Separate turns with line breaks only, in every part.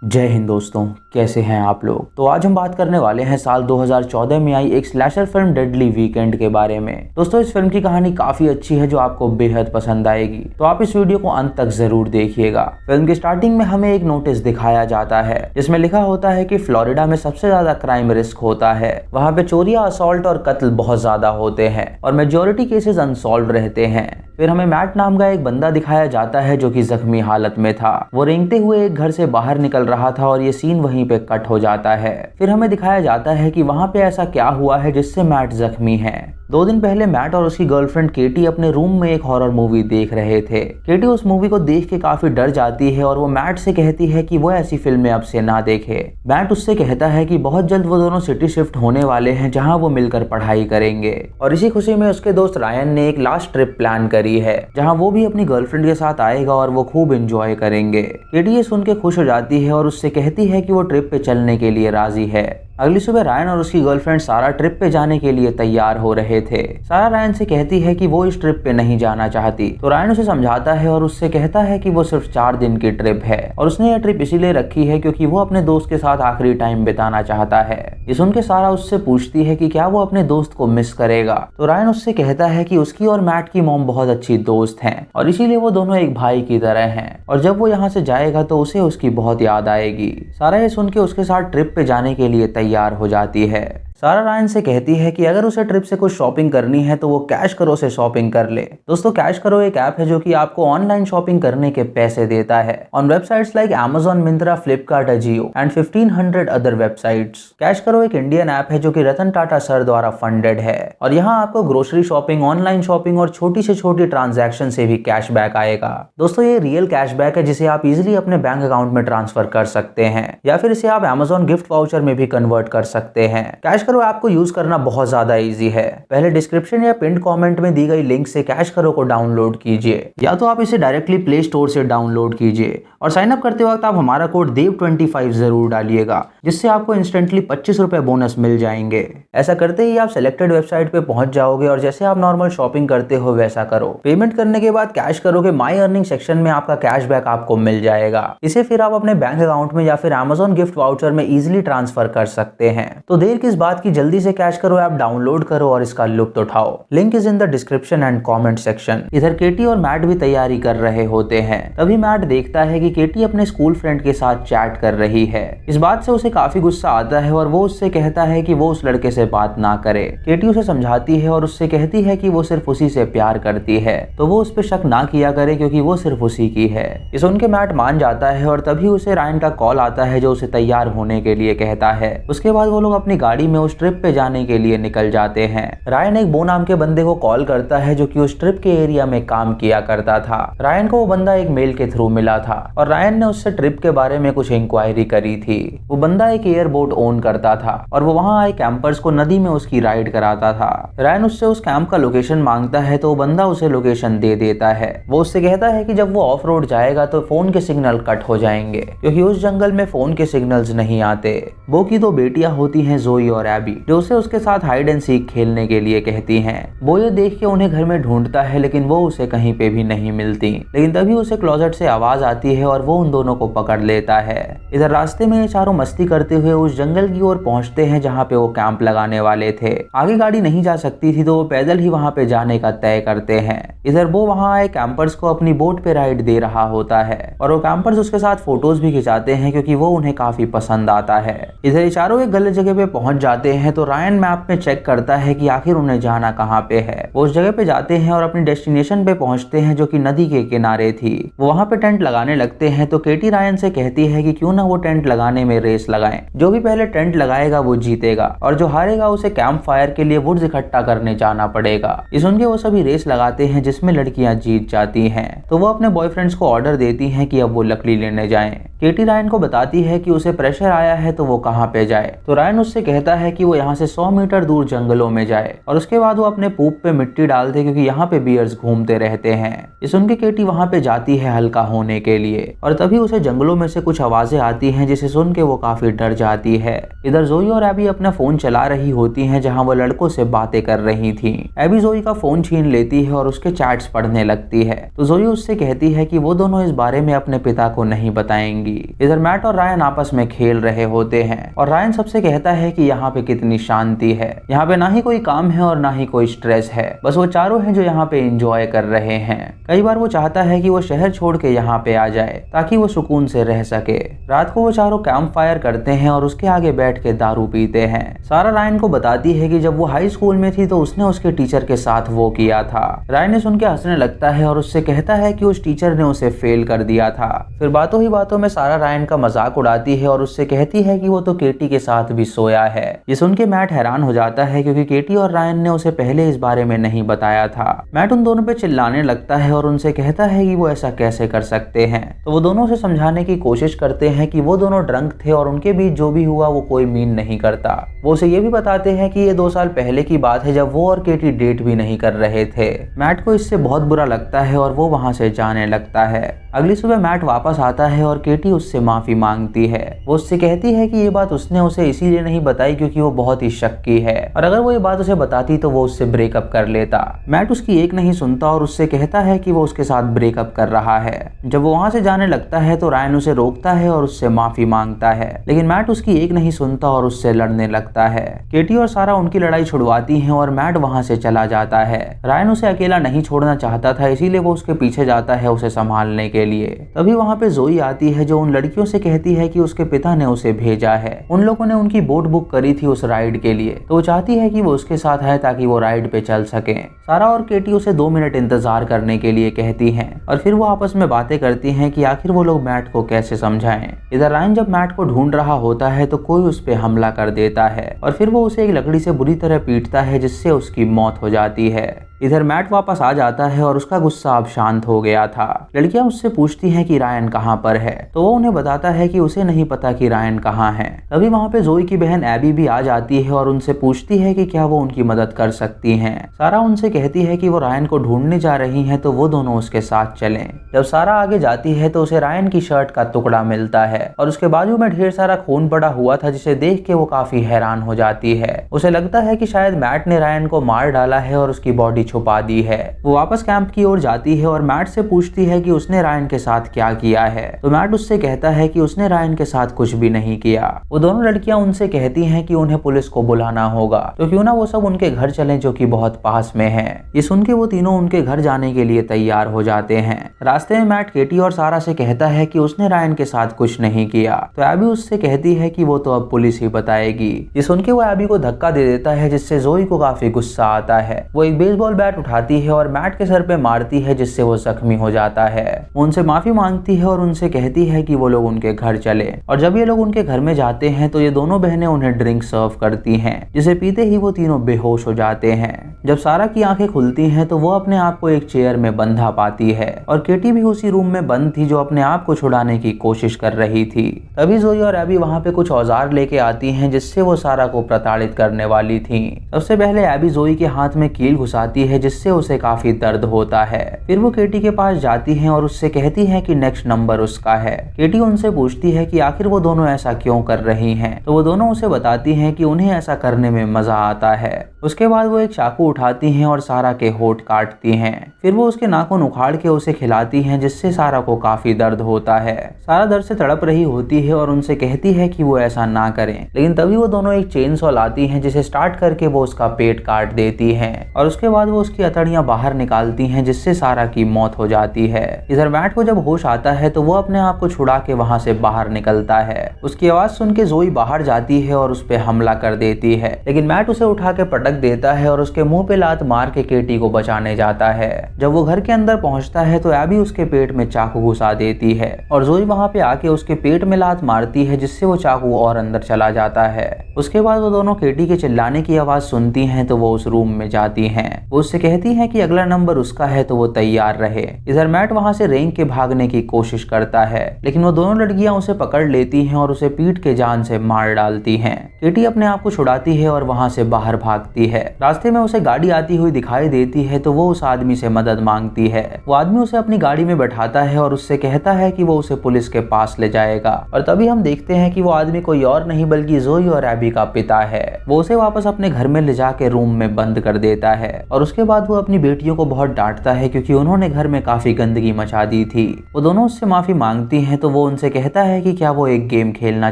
जय हिंद दोस्तों, कैसे हैं आप लोग। तो आज हम बात करने वाले हैं साल 2014 में आई एक स्लैशर फिल्म डेडली वीकेंड के बारे में। दोस्तों, इस फिल्म की कहानी काफी अच्छी है जो आपको बेहद पसंद आएगी, तो आप इस वीडियो को अंत तक जरूर देखिएगा। फिल्म की स्टार्टिंग में हमें एक नोटिस दिखाया जाता है जिसमें लिखा होता है कि फ्लोरिडा में सबसे ज्यादा क्राइम रिस्क होता है। वहाँ पे चोरियां, असॉल्ट और कत्ल बहुत ज्यादा होते हैं और मेजोरिटी केसेस अनसॉल्व रहते हैं। फिर हमें मैट नाम का एक बंदा दिखाया जाता है जो कि जख्मी हालत में था। वो रेंगते हुए एक घर से बाहर निकल रहा था और ये सीन वहीं पे कट हो जाता है। फिर हमें दिखाया जाता है कि वहाँ पे ऐसा क्या हुआ है जिससे मैट जख्मी है। 2 दिन पहले मैट और उसकी गर्लफ्रेंड केटी अपने रूम में एक हॉरर मूवी देख रहे थे। केटी उस मूवी को देख के काफी डर जाती है और वो मैट से कहती है कि वो ऐसी फिल्में अब से ना देखे। मैट उससे कहता है कि बहुत जल्द वो दोनों सिटी शिफ्ट होने वाले हैं जहां वो मिलकर पढ़ाई करेंगे, और इसी खुशी में उसके दोस्त रायन ने एक लास्ट ट्रिप प्लान करी है जहां वो भी अपनी गर्लफ्रेंड के साथ आएगा और वो खूब एंजॉय करेंगे। केटी ये सुन के खुश हो जाती है और उससे कहती है कि वो ट्रिप पे चलने के लिए राजी है। अगली सुबह रायन और उसकी गर्लफ्रेंड सारा ट्रिप पे जाने के लिए तैयार हो रहे थे। सारा रायन से कहती है कि वो इस ट्रिप पे नहीं जाना चाहती, तो रायन उसे समझाता है और उससे कहता है कि वो सिर्फ 4 दिन की ट्रिप है और उसने यह ट्रिप इसीलिए रखी है क्योंकि वो अपने दोस्त के साथ आखिरी टाइम बिताना चाहता है। ये सुन के सारा उससे पूछती है कि क्या वो अपने दोस्त को मिस करेगा, तो रायन उससे कहता है कि उसकी और मैट की मॉम बहुत अच्छी दोस्त हैं और इसीलिए वो दोनों एक भाई की तरह हैं और जब वो यहाँ से जाएगा तो उसे उसकी बहुत याद आएगी। सारा ये सुन के उसके साथ ट्रिप पे जाने के लिए तैयार हो जाती है। सारा रायन से कहती है कि अगर उसे ट्रिप से कुछ शॉपिंग करनी है तो वो कैश करो से शॉपिंग कर ले। दोस्तों, कैश करो एक ऐप है जो कि आपको ऑनलाइन शॉपिंग करने के पैसे देता है on websites like Amazon, Myntra, Flipkart, Ajio and 1500 other websites. Cash करो एक इंडियन ऐप है जो कि रतन टाटा सर द्वारा फंडेड है और यहाँ आपको ग्रोसरी शॉपिंग, ऑनलाइन शॉपिंग और छोटी से छोटी ट्रांजैक्शन से भी कैशबैक आएगा। दोस्तों, ये रियल कैशबैक है जिसे आप इजिली अपने बैंक अकाउंट में ट्रांसफर कर सकते हैं या फिर इसे आप Amazon गिफ्ट वाउचर में भी कन्वर्ट कर सकते हैं। कैश करो ऐप को यूज करना बहुत ज्यादा इजी है। पहले डिस्क्रिप्शन या पिन कमेंट में दी गई लिंक से कैश करो को डाउनलोड कीजिए या तो आप इसे डायरेक्टली प्ले स्टोर से डाउनलोड कीजिए और साइन अप करते वक्त आप हमारा कोड देव25 जरूर डालिएगा जिससे आपको इंस्टेंटली 25 रुपए बोनस मिल जाएंगे। ऐसा करते ही आप सिलेक्टेड वेबसाइट पे पहुंच जाओगे और जैसे आप नॉर्मल शॉपिंग करते हो वैसा करो। पेमेंट करने के बाद कैश करो के माई अर्निंग सेक्शन में आपका कैशबैक आपको मिल जाएगा। इसे फिर आप अपने बैंक अकाउंट में या फिर Amazon गिफ्ट वाउचर में इजिली ट्रांसफर कर सकते हैं। तो देर किस बात की, जल्दी से कैश करो ऐप डाउनलोड करो और इसका लुत्फ उठाओ। Link is in the description and comment section. इधर केटी और मैट भी तैयारी कर रहे होते हैं। तभी मैट देखता है कि केटी अपने स्कूल फ्रेंड के साथ चैट कर रही है। इस बात से उसे काफी गुस्सा आता है और वो उससे कहता है कि वो उस लड़के से बात ना करे। केटी उसे समझाती है और उससे कहती है कि वो सिर्फ उसी से प्यार करती है तो वो उस पर शक ना किया करे क्योंकि वो सिर्फ उसी की है। ये सुन के मैट मान जाता है और तभी उसे रायन का कॉल आता है जो उसे तैयार होने के लिए कहता है। उसके बाद वो लोग अपनी गाड़ी में उस ट्रिप पे जाने के लिए निकल जाते हैं। रायन एक बो नाम के बंदे को कॉल करता है जो कि उस ट्रिप के एरिया में काम किया करता था। रायन को वो बंदा एक मेल के थ्रू मिला था और रायन ने उससे ट्रिप के बारे में कुछ इंक्वायरी करी थी। वो बंदा एक एयरबोट ओन करता था और वो वहां आए कैंपर्स को नदी में उसकी राइड कराता था। रायन उससे उस कैंप का लोकेशन मांगता है तो वो बंदा उसे लोकेशन दे देता है। वो उससे कहता है कि जब वो ऑफ रोड जाएगा तो फोन के सिग्नल कट हो जाएंगे क्योंकि उस जंगल में फोन के सिग्नल्स नहीं आते। बो की 2 बेटियां होती हैं, जोई और एबी, जो उसे उसके साथ हाइड एंड सीक खेलने के लिए कहती हैं। वो ये देख के उन्हें घर में ढूंढता है लेकिन वो उसे कहीं पे भी नहीं मिलती। लेकिन तभी उसे क्लोजेट से आवाज आती है और वो उन दोनों को पकड़ लेता है। इधर रास्ते में ये चारों मस्ती करते हुए उस जंगल की ओर पहुंचते हैं जहाँ पे वो कैंप लगाने वाले थे। आगे गाड़ी नहीं जा सकती थी तो वो पैदल ही वहाँ पे जाने का तय करते हैं। इधर वो वहाँ आए कैंपर्स को अपनी बोट पे राइड दे रहा होता है और वो कैंपर्स उसके साथ फोटोज भी खिंचाते हैं क्योंकि वो उन्हें काफी पसंद आता है। इधर ये चारों एक गलत जगह पे पहुंच जाते हैं तो रायन मैप में चेक करता है कि आखिर उन्हें जाना कहाँ पे है। वो उस जगह पे जाते हैं और अपनी डेस्टिनेशन पे पहुंचते हैं जो कि नदी के किनारे थी। वो वहाँ पे टेंट लगाने लगते हैं तो केटी रायन से कहती है कि क्यों ना वो टेंट लगाने में रेस लगाएं। जो भी पहले टेंट लगाएगा वो जीतेगा और जो हारेगा उसे कैंप फायर के लिए वुड्स इकट्ठा करने जाना पड़ेगा। इस सुन के वो सभी रेस लगाते हैं जिसमें लड़कियां जीत जाती हैं। तो वो अपने बॉयफ्रेंड्स को ऑर्डर देती हैं कि अब वो लकड़ी लेने जाएं। केटी रायन को बताती है कि उसे प्रेशर आया है तो वो कहाँ पे जाए। तो रायन उससे कहता है है कि वो यहाँ से 100 मीटर दूर जंगलों में जाए और उसके बाद वो अपने पूप पे मिट्टी डाल दे, क्योंकि यहाँ पे बियर्स घूमते रहते हैं। ये सुन के केटी वहाँ पे जाती है हल्का होने के लिए और तभी उसे जंगलों में से कुछ आवाजें आती हैं, जिसे सुन के वो काफी डर जाती है। इधर जोई और एबी अपना फोन चला रही होती हैं, जहाँ वो लड़कों से बातें कर रही थी। एबी जोई का फोन छीन लेती है और उसके चैट्स पढ़ने लगती है, तो जोई उससे कहती है कि वो दोनों इस बारे में अपने पिता को नहीं बताएंगी। इधर मैट और रायन आपस में खेल रहे होते हैं और रायन सबसे कहता है कि यहाँ पे कितनी शांति है, यहाँ पे ना ही कोई काम है और ना ही कोई स्ट्रेस है, बस वो चारों हैं जो यहाँ पे एंजॉय कर रहे हैं। कई बार वो चाहता है कि वो शहर छोड़ के यहाँ पे आ जाए ताकि वो सुकून से रह सके। रात को वो चारों कैंप फायर करते हैं और उसके आगे बैठ के दारू पीते हैं। सारा रायन को बताती है कि जब वो हाई स्कूल में थी तो उसने उसके टीचर के साथ वो किया था। रायन ने सुन के हंसने लगता है और उससे कहता है कि उस टीचर ने उसे फेल कर दिया था। फिर बातों ही बातों में सारा रायन का मजाक उड़ाती है और उससे कहती है कि वो तो केटी के साथ भी सोया है। ये सुन के मैट हैरान हो जाता है, क्योंकि केटी और रायन ने उसे पहले इस बारे में नहीं बताया था। मैट उन दोनों पे चिल्लाने लगता है और उनसे कहता है कि वो ऐसा कैसे कर सकते हैं। तो वो दोनों से समझाने की कोशिश करते हैं कि वो दोनों ड्रंक थे और उनके बीच जो भी हुआ वो कोई मीन नहीं करता। वो उसे ये भी बताते हैं कि ये 2 साल पहले की बात है, जब वो और केटी डेट भी नहीं कर रहे थे। मैट को इससे बहुत बुरा लगता है और वो वहां से जाने लगता है। अगली सुबह मैट वापस आता है और केटी उससे माफी मांगती है। वो उससे कहती है कि ये बात उसने उसे इसीलिए नहीं बताई क्योंकि वो बहुत ही शक्की है और अगर वो ये बात उसे बताती तो वो उससे ब्रेकअप कर लेता। मैट उसकी एक नहीं सुनता और उससे कहता है कि वो उसके साथ ब्रेकअप कर रहा है। जब वो वहां से जाने लगता है तो रायन उसे रोकता है और उससे माफी मांगता है, लेकिन मैट उसकी एक नहीं सुनता और उससे लड़ने लगता है। केटी और सारा उनकी लड़ाई छुड़वाती हैं और मैट वहां से चला जाता है। रायन उसे अकेला नहीं छोड़ना चाहता था, इसीलिए वो उसके पीछे जाता है उसे संभालने के लिए। तभी वहां पे जोई आती है जो उन लड़कियों से कहती है कि उसके पिता ने उसे भेजा है। उन लोगों ने उनकी बोट बुक करी थी उस राइड के लिए, तो वो चाहती है कि वो उसके साथ है ताकि वो राइड पे चल सके। सारा और केटी उसे 2 मिनट इंतजार करने के लिए कहती हैं और फिर वो आपस में बातें करती हैं कि आखिर वो लोग मैट को कैसे समझाएं। इधर रायन जब मैट को ढूंढ रहा होता है तो कोई उस पे हमला कर देता है और फिर वो उसे एक लकड़ी से बुरी तरह पीटता है, जिससे उसकी मौत हो जाती है। इधर मैट वापस आ जाता है और उसका गुस्सा अब शांत हो गया था। लड़कियां उससे पूछती हैं कि रायन कहाँ पर है, तो वो उन्हें बताता है कि उसे नहीं पता कि रायन कहाँ है। तभी वहाँ पे जोई की बहन एबी भी आ जाती है और उनसे पूछती है कि क्या वो उनकी मदद कर सकती हैं। सारा उनसे कहती है कि वो रायन को ढूंढने जा रही हैं, तो वो दोनों उसके साथ चलें। जब सारा आगे जाती है तो उसे रायन की शर्ट का टुकड़ा मिलता है और उसके बाजू में ढेर सारा खून पड़ा हुआ था, जिसे देख के वो काफी हैरान हो जाती है। उसे लगता है कि शायद मैट ने रायन को मार डाला है और उसकी बॉडी छुपा दी है। वो वापस कैंप की ओर जाती है और मैट से पूछती है कि उसने रायन के साथ क्या किया है, तो मैट उससे कहता है कि उसने रायन के साथ कुछ भी नहीं किया। वो दोनों लड़कियां उनसे कहती हैं कि उन्हें पुलिस को बुलाना होगा, तो क्यों ना वो सब उनके घर चलें जो कि बहुत पास में है। ये सुन के वो तीनों उनके घर जाने के लिए तैयार हो जाते हैं। रास्ते में मैट केटी और सारा से कहता है कि उसने रायन के साथ कुछ नहीं किया, तो एबी उससे कहती है कि वो तो अब पुलिस ही बताएगी। ये सुन के वो एबी को धक्का दे देता है, जिससे जोई को काफी गुस्सा आता है। वो एक बेसबॉल बैट उठाती है और मैट के सर पे मारती है, जिससे वो जख्मी हो जाता है। वो उनसे माफी मांगती है और उनसे कहती है कि वो लोग उनके घर चले। और जब ये लोग उनके घर में जाते हैं तो ये दोनों बहनें उन्हें ड्रिंक सर्व करती हैं, जिसे पीते ही वो तीनों बेहोश हो जाते हैं। जब सारा की आंखें खुलती हैं तो वो अपने आप को एक चेयर में बंधा पाती है और केटी भी उसी रूम में बंद थी जो अपने आप को छुड़ाने की कोशिश कर रही थी। तभी जोई और एबी वहाँ पे कुछ औजार लेके आती हैं, जिससे वो सारा को प्रताड़ित करने वाली थी। सबसे पहले एबी जोई के हाथ में कील घुसाती है, जिससे उसे काफी दर्द होता है। फिर वो केटी के पास जाती हैं और उससे कहती हैं कि नेक्स्ट नंबर उसका है। केटी उनसे पूछती है कि आखिर वो दोनों ऐसा क्यों कर रही हैं, तो वो दोनों उसे बताती हैं कि उन्हें ऐसा करने में मजा आता है। उसके बाद वो एक चाकू उठाती हैं और सारा के होठ काटती हैं। फिर वो उसके नाखून उखाड़ के उसे खिलाती हैं, जिससे सारा को काफी दर्द होता है। सारा दर्द से तड़प रही होती है और उनसे कहती है कि वो ऐसा ना करें, लेकिन तभी वो दोनों एक चेन सॉ लाती हैं, जिसे स्टार्ट करके वो उसका पेट काट देती हैं और उसके बाद वो उसकी अतड़ियां बाहर निकालती हैं, जिससे सारा की मौत हो जाती है। इधर मैट को जब होश आता है तो वो अपने आप को छुड़ा के वहां से बाहर निकलता है। उसकी आवाज सुन के जोई बाहर जाती है और उस पे हमला कर देती है, लेकिन मैट उसे उठा के पटक देता है और उसके मुंह पे लात मार के केटी को बचाने जाता है। जब वो घर के अंदर पहुंचता है तो एबी उसके पेट में चाकू घुसा देती है और जोई वहां पे आके उसके पेट में लात मारती है, जिससे वो चाकू और अंदर चला जाता है। उसके बाद वो दोनों केटी के चिल्लाने की आवाज सुनती हैं तो वो उस रूम में जाती हैं। वो उससे कहती है कि अगला नंबर उसका है तो वो तैयार रहे। इधर मैट वहाँ से रेंग के भागने की कोशिश करता है, लेकिन वो दोनों लड़कियां उसे पकड़ लेती हैं और उसे पीट के जान से मार डालती हैं। केटी अपने आप को छुड़ाती है और वहाँ से बाहर भागती है। रास्ते में उसे गाड़ी आती हुई दिखाई देती है तो वो उस आदमी से मदद मांगती है। वो आदमी उसे अपनी गाड़ी में बैठाता है और उससे कहता है कि वो उसे पुलिस के पास ले जाएगा। और तभी हम देखते हैं कि वो आदमी कोई और नहीं बल्कि जोई और एबी का पिता है। वो उसे वापस अपने घर में ले जाके रूम में बंद कर देता है और उसके बाद वो अपनी बेटियों को बहुत डांटता है क्योंकि उन्होंने घर में काफी गंदगी मचा दी थी। वो दोनों उससे माफी मांगती हैं तो वो उनसे कहता है कि क्या वो एक गेम खेलना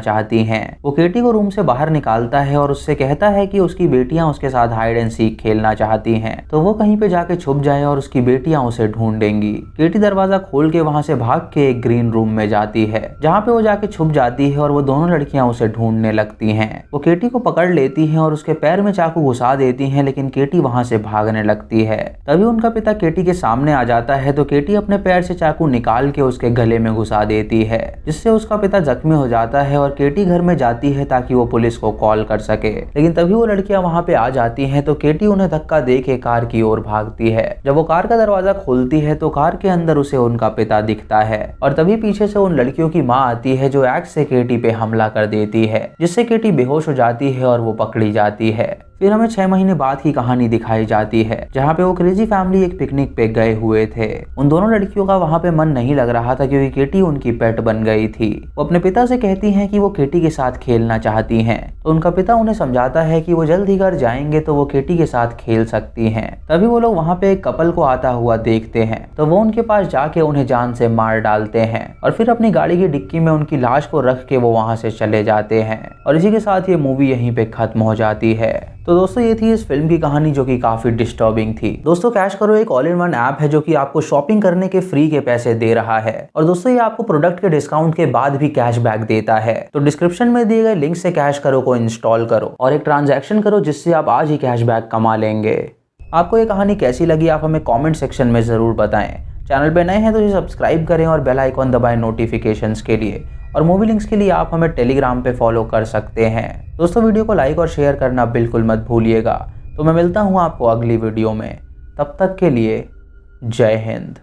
चाहती हैं। वो केटी को रूम से बाहर निकालता है और उससे कहता है कि उसकी बेटियां उसके साथ हाइड एंड सीक खेलना चाहती हैं तो वो कहीं पे जाके छुप जाए और उसकी बेटियां उसे ढूंढेंगी। केटी दरवाजा खोल के वहां से भाग के एक ग्रीन रूम में जाती है जहाँ पे वो जाके छुप जाती है और वो दोनों लड़कियां उसे ढूंढने लगती हैं। वो केटी को पकड़ लेती हैं और उसके पैर में चाकू घुसा देती हैं, लेकिन केटी वहां से भागने लगती है। तभी उनका पिता केटी के सामने आ जाता है तो केटी अपने पैर से चाकू निकाल के उसके गले में घुसा देती है, जिससे उसका पिता जख्मी हो जाता है और केटी घर में जाती है ताकि वो पुलिस को कॉल कर सके। लेकिन तभी वो लड़कियां वहां पे आ जाती हैं तो केटी उन्हें धक्का दे के कार की ओर भागती है। जब वो कार का दरवाजा खोलती है तो कार के अंदर उसे उनका पिता दिखता है और तभी पीछे से उन लड़कियों की माँ आती है जो एक्स से केटी पे हमला कर देती है, जिससे केटी बेहोश हो जाती है और वो पकड़ी जाती है। फिर हमें 6 महीने बाद की कहानी दिखाई जाती है जहाँ पे वो क्रेजी फैमिली एक पिकनिक पे गए हुए थे। उन दोनों लड़कियों का वहाँ पे मन नहीं लग रहा था क्योंकि केटी उनकी पेट बन गई थी। वो अपने पिता से कहती हैं कि वो केटी के साथ खेलना चाहती हैं तो उनका पिता उन्हें समझाता है कि वो जल्द ही घर जाएंगे तो वो केटी के साथ खेल सकती हैं। तभी वो लोग वहाँ पे एक कपल को आता हुआ देखते हैं तो वो उनके पास जाके उन्हें जान से मार डालते हैं और फिर अपनी गाड़ी की डिक्की में उनकी लाश को रख के वो वहाँ से चले जाते हैं। और इसी के साथ ये मूवी यहीं पे खत्म हो जाती है। तो दोस्तों ये थी इस फिल्म की कहानी जो कि काफी डिस्टर्बिंग थी। दोस्तों कैश करो एक ऑल इन वन ऐप है जो कि आपको शॉपिंग करने के फ्री के पैसे दे रहा है और दोस्तों ये आपको प्रोडक्ट के डिस्काउंट के बाद भी कैशबैक देता है। तो डिस्क्रिप्शन में दिए गए लिंक से कैश करो को इंस्टॉल करो और एक ट्रांजैक्शन करो जिससे आप आज ही कैशबैक कमा लेंगे। आपको ये कहानी कैसी लगी आप हमें कॉमेंट सेक्शन में जरूर बताएं। चैनल पे नए हैं तो इसे सब्सक्राइब करें और बेल आइकॉन दबाएं नोटिफिकेशंस के लिए। और मूवी लिंक्स के लिए आप हमें टेलीग्राम पे फॉलो कर सकते हैं। दोस्तों वीडियो को लाइक और शेयर करना बिल्कुल मत भूलिएगा। तो मैं मिलता हूँ आपको अगली वीडियो में, तब तक के लिए जय हिंद।